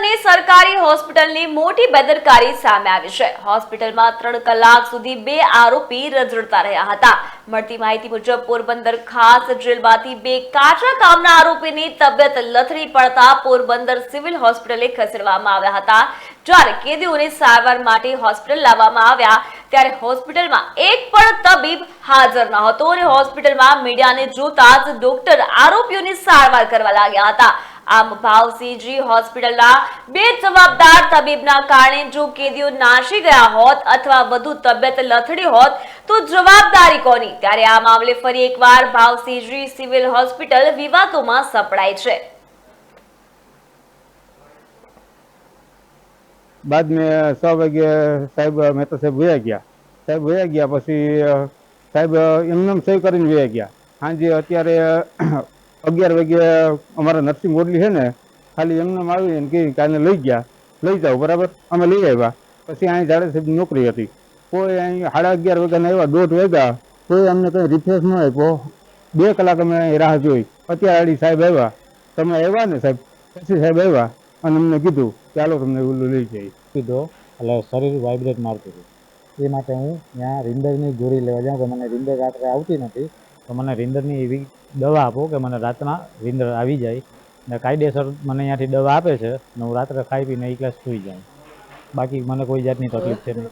દર્દીઓની સરકારી હોસ્પિટલની મોટી બેદરકારી સામે આવી છે। હોસ્પિટલમાં 3 કલાક સુધી 2 આરોપી રઝળતા રહ્યા હતા। મળતી માહિતી મુજબ પોરબંદર ખાસ જેલમાંથી 2 કાચા કામના આરોપીની તબિયત લથડી પડતા પોરબંદર સિવિલ હોસ્પિટલે ખસેડવામાં આવ્યા હતા। જ્યારે કેદીઓને સારવાર માટે હોસ્પિટલ લાવવામાં આવ્યા ત્યારે હોસ્પિટલમાં એક પણ તબીબ હાજર ન હતો અને હોસ્પિટલમાં મીડિયાને જોતા જ ડોક્ટર આરોપીઓની સારવાર કરવા લાગ્યા હતા। આમ ભાવસીજી હોસ્પિટલના બેજવાબદાર તબીબના કારણે જો કેદીઓ નાસી ગયા હોત અથવા વધુ તબિયત લથડી હોત તો જવાબદારી કોની? ત્યારે આ મામલે ફરી એકવાર ભાવસીજી સિવિલ હોસ્પિટલ વિવાદોમાં સપડાઈ છે। बाद में 6 वागे साहेब मेहता साहेब वया गया પછી સાહેબ એમને સહી કરીને વયા ગયા। સાંજે અત્યારે 11 વાગે અમારા નર્સિંગ ઓડલી છે ને ખાલી એમને આવીને કે કાલે લઈ જાઓ બરાબર અમે લઈ આવ્યા। પછી અહીં જાડે સાહેબ નોકરી હતી કોઈ અહીં 11:30 વાગ્યાના આવ્યા 1:30 વાગ્યા કોઈ અમને કંઈ રિફ્રેશ ન આપ્યો 2 કલાક અમે રાહ જોઈ। અત્યારે સાહેબ આવ્યા તમે આવ્યા ને સાહેબ પછી સાહેબ આવ્યા અને અમને કીધું ચાલો તમને ઓલું લઈ જઈએ કીધો એટલે શરીર વાઇબ્રેટ મારતું હતું। એ માટે હું ત્યાં રીંદરની ગોળી લેવા જાઉં કે મને રીંદર રાત્રે આવતી નથી તો મને રીંદરની એવી દવા આપો કે મને રાતના રીંદર આવી જાય ને કાયદેસર મને અહીંયાથી દવા આપે છે ને હું રાત્રે ખાઈ પીને એકલા સૂઈ જાઉં। બાકી મને કોઈ જાતની તકલીફ છે નહીં।